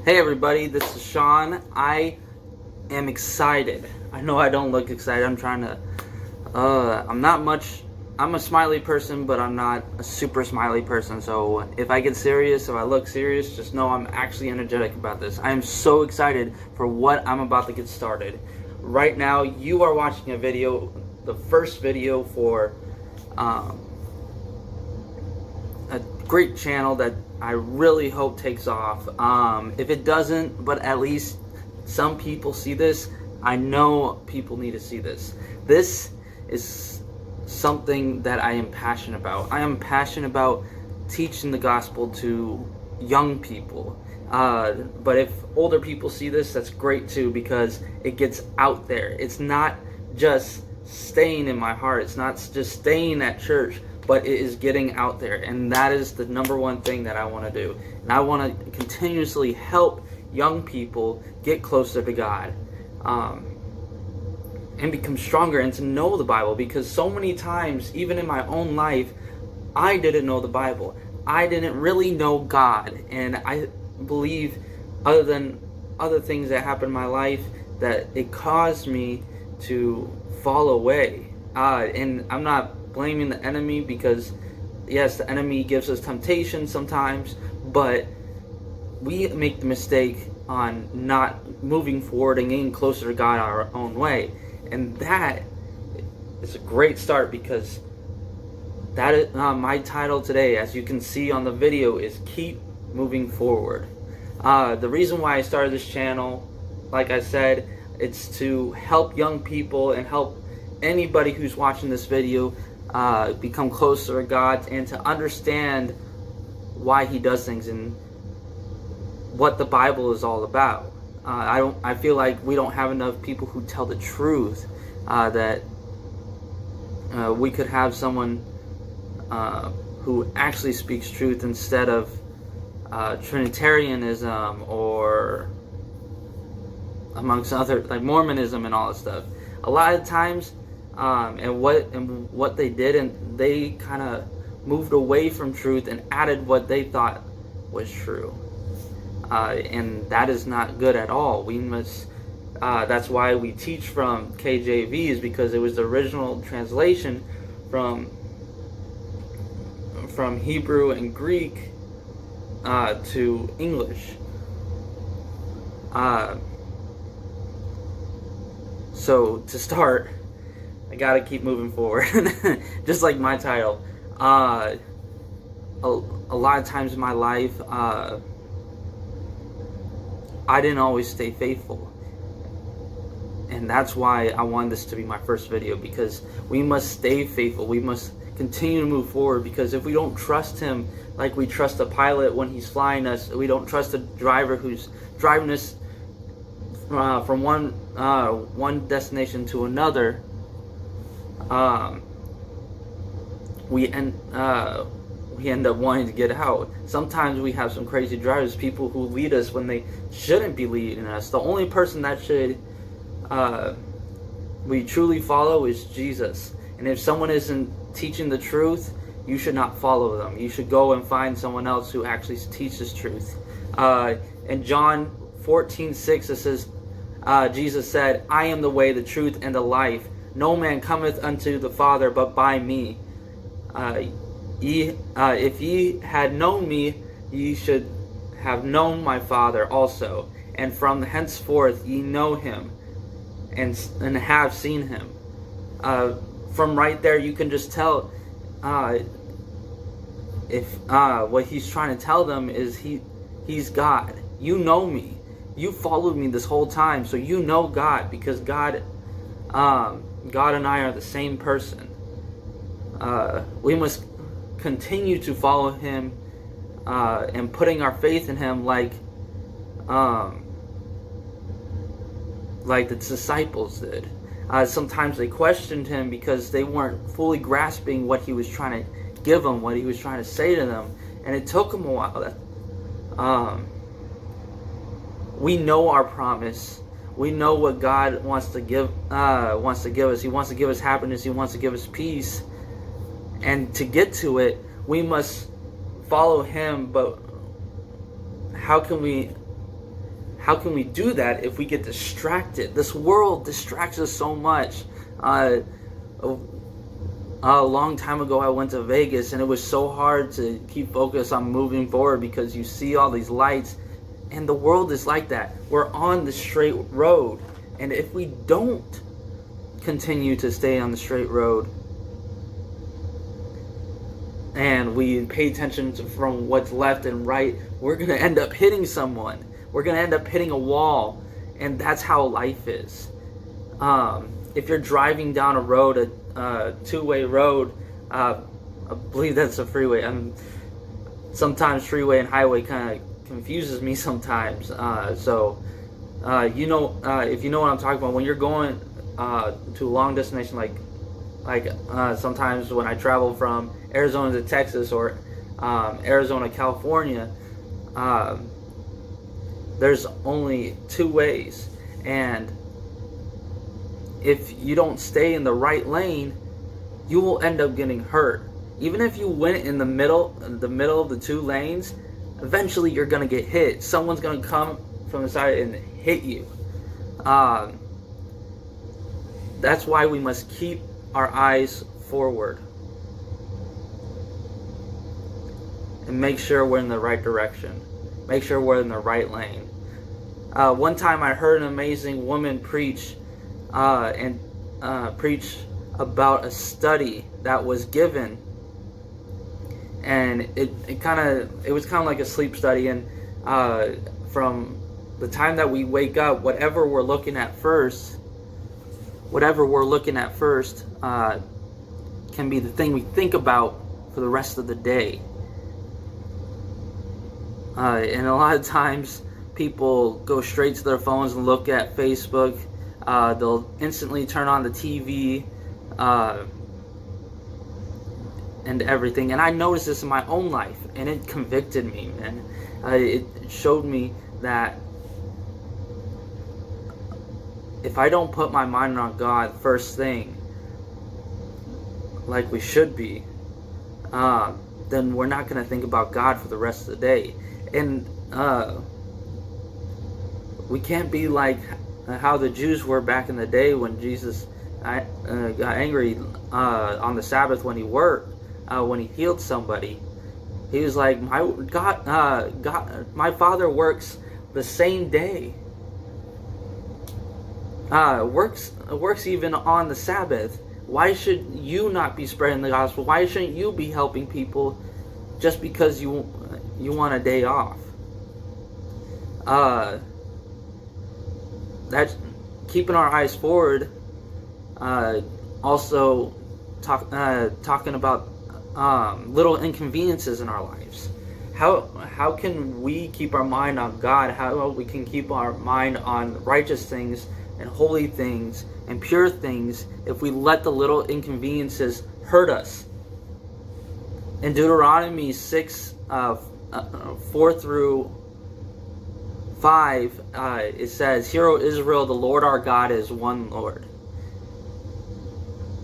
Hey everybody, this is Sean. I am excited. I know I don't look excited. I'm not much, I'm a smiley person, but I'm not a super smiley person. So if I get serious, if I look serious, just know I'm actually energetic about this. I am so excited for what I'm about to get started. Right now, you are watching a video, the first video for a great channel that I really hope takes off. If it doesn't, but at least some people see this, I know people need to see this. This is something that I am passionate about. I am passionate about teaching the gospel to young people. But if older people see this, that's great too, because it gets out there. It's not just staying in my heart. It's not just staying at church, but it is getting out there, and that is the number one thing that I want to do. And I want to continuously help young people get closer to God, and become stronger and to know the Bible, because so many times, even in my own life, I didn't know the Bible. I didn't really know God, and I believe, other than other things that happened in my life, that it caused me to fall away. And I'm not blaming the enemy, because yes, the enemy gives us temptation sometimes, but we make the mistake on not moving forward and getting closer to God our own way. And that is a great start, because that is my title today, as you can see on the video, is Keep Moving Forward. The reason why I started this channel, like I said, it's to help young people and help anybody who's watching this video become closer to God, and to understand why He does things and what the Bible is all about. I feel like we don't have enough people who tell the truth. That we could have someone who actually speaks truth, instead of Trinitarianism, or amongst other, like Mormonism and all that stuff. A lot of times, and what they did, and they kind of moved away from truth and added what they thought was true, and that is not good at all. We must. That's why we teach from KJV, is because it was the original translation from Hebrew and Greek to English. So to start, I gotta keep moving forward, just like my title. A lot of times in my life, I didn't always stay faithful, and that's why I wanted this to be my first video, because we must stay faithful. We must continue to move forward, because if we don't trust Him like we trust a pilot when he's flying us, we don't trust a driver who's driving us from one destination to another, we end up wanting to get out. Sometimes we have some crazy drivers, people who lead us when they shouldn't be leading us. The only person that should we truly follow is Jesus. And if someone isn't teaching the truth, you should not follow them. You should go and find someone else who actually teaches truth. In John 14:6, it says, Jesus said, "I am the way, the truth, and the life. No man cometh unto the Father but by me. If ye had known me, ye should have known my Father also. And from henceforth ye know Him, and have seen Him." From right there, you can just tell what He's trying to tell them is He's God. You know me. You followed me this whole time, so you know God, because God and I are the same person. We must continue to follow Him and putting our faith in Him, like the disciples did. Sometimes they questioned Him because they weren't fully grasping what He was trying to give them, what He was trying to say to them, and it took them a while. We know our promise. We know what God wants to give us. He wants to give us happiness. He wants to give us peace. And to get to it, we must follow Him. But how can we how can we do that if we get distracted? This world distracts us so much. A long time ago, I went to Vegas, and it was so hard to keep focused on moving forward because you see all these lights, and the world is like that. We're on the straight road, and if we don't continue to stay on the straight road and we pay attention from what's left and right, we're going to end up hitting someone. We're going to end up hitting a wall, and that's how life is. If you're driving down a road, a two-way road, I believe that's a freeway. Sometimes freeway and highway kind of confuses me sometimes. If you know what I'm talking about, when you're going to a long destination, like sometimes when I travel from Arizona to Texas or Arizona, California, there's only two ways, and if you don't stay in the right lane, you will end up getting hurt. Even if you went in the middle of the two lanes, eventually you're gonna get hit. Someone's gonna come from the side and hit you. That's why we must keep our eyes forward and make sure we're in the right direction. Make sure we're in the right lane. One time I heard an amazing woman preach about a study that was given, and it was kind of like a sleep study, and from the time that we wake up, whatever we're looking at first can be the thing we think about for the rest of the day. And a lot of times people go straight to their phones and look at Facebook. They'll instantly turn on the TV and everything. And I noticed this in my own life, and it convicted me, man. It showed me that if I don't put my mind on God first thing, like we should be, then we're not going to think about God for the rest of the day. And we can't be like how the Jews were back in the day when Jesus got angry on the Sabbath when he worked, when he healed somebody. He was like, my Father works the same day. Works even on the Sabbath. Why should you not be spreading the gospel? Why shouldn't you be helping people just because you want a day off? That's keeping our eyes forward. Also talking about little inconveniences in our lives. How can we keep our mind on God? How we can keep our mind on righteous things and holy things and pure things if we let the little inconveniences hurt us? In Deuteronomy 6, 4 through 5, it says, "Hear, O Israel, the Lord our God is one Lord.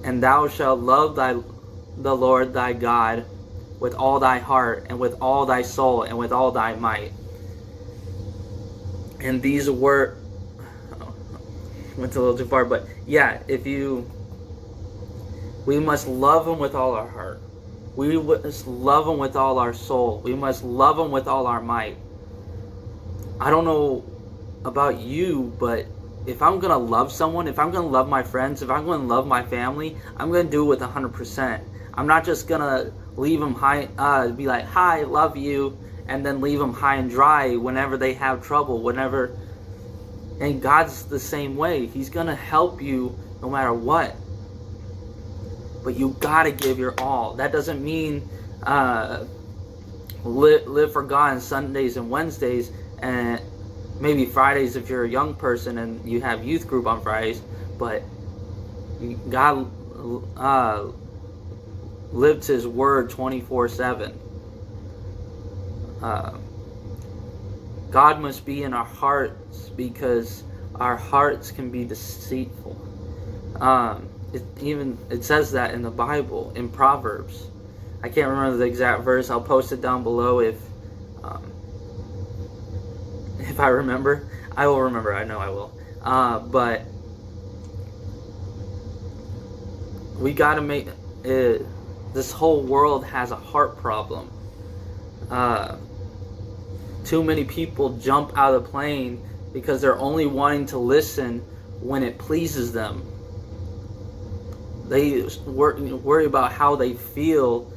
And thou shalt love the Lord thy God with all thy heart, and with all thy soul, and with all thy might." And these were... went a little too far, but yeah, we must love him with all our heart. We must love him with all our soul. We must love him with all our might. I don't know about you, but if I'm going to love someone, if I'm going to love my friends, if I'm going to love my family, I'm going to do it with 100%. I'm not just going to leave them high, be like, "Hi, love you," and then leave them high and dry whenever they have trouble, And God's the same way. He's going to help you no matter what. But you got to give your all. That doesn't mean live for God on Sundays and Wednesdays, and maybe Fridays if you're a young person and you have youth group on Fridays. But God lived his word 24/7. God must be in our hearts, because our hearts can be deceitful. It says that in the Bible, in Proverbs. I can't remember the exact verse. I'll post it down below if I remember. I will remember. I know I will. But we got to make it. This whole world has a heart problem. Too many people jump out of the plane because they're only wanting to listen when it pleases them. They worry about how they feel,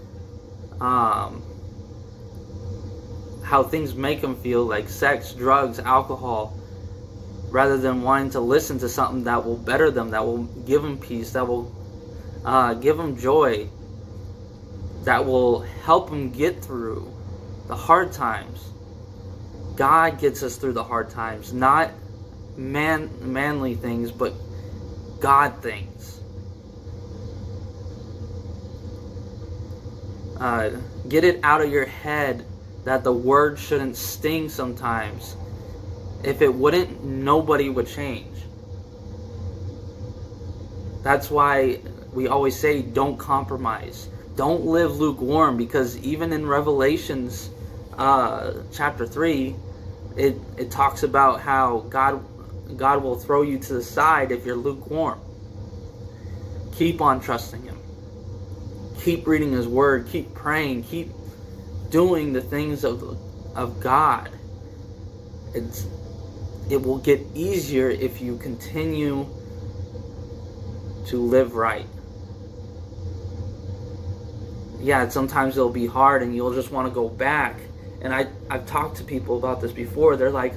how things make them feel, like sex, drugs, alcohol, rather than wanting to listen to something that will better them, that will give them peace, that will give them joy, that will help them get through the hard times. God gets us through the hard times, not manly things, but God things. Get it out of your head that the word shouldn't sting sometimes. If it wouldn't, nobody would change. That's why we always say don't compromise. Don't live lukewarm, because even in Revelations chapter 3, it talks about how God will throw you to the side if you're lukewarm. Keep on trusting Him. Keep reading His Word. Keep praying. Keep doing the things of God. It will get easier if you continue to live right. Yeah, sometimes it'll be hard and you'll just want to go back. And I've talked to people about this before. They're like,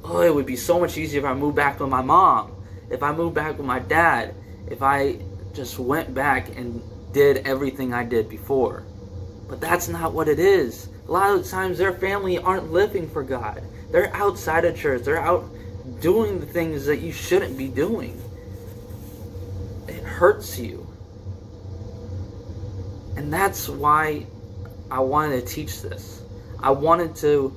oh, it would be so much easier if I moved back with my mom, if I moved back with my dad, if I just went back and did everything I did before. But that's not what it is. A lot of the times their family aren't living for God. They're outside of church. They're out doing the things that you shouldn't be doing. It hurts you. And that's why I wanted to teach this. I wanted to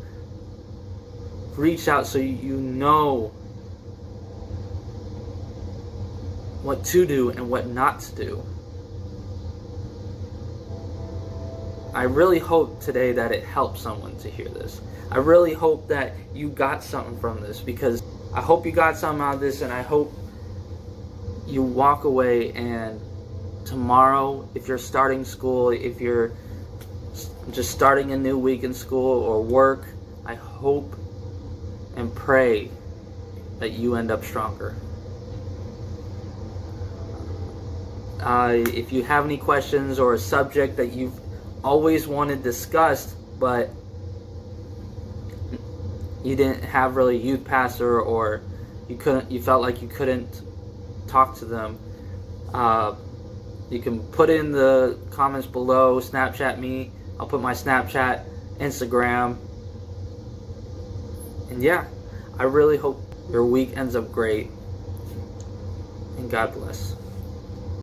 reach out so you know what to do and what not to do. I really hope today that it helps someone to hear this. I really hope that you got something from this, because I hope you got something out of this, and I hope you walk away and tomorrow, if you're starting school, if you're just starting a new week in school or work, I hope and pray that you end up stronger. If you have any questions or a subject that you've always wanted discussed, but you didn't have really a youth pastor, or you felt like you couldn't talk to them, you can put it in the comments below. Snapchat me. I'll put my Snapchat, Instagram. And yeah, I really hope your week ends up great. And God bless.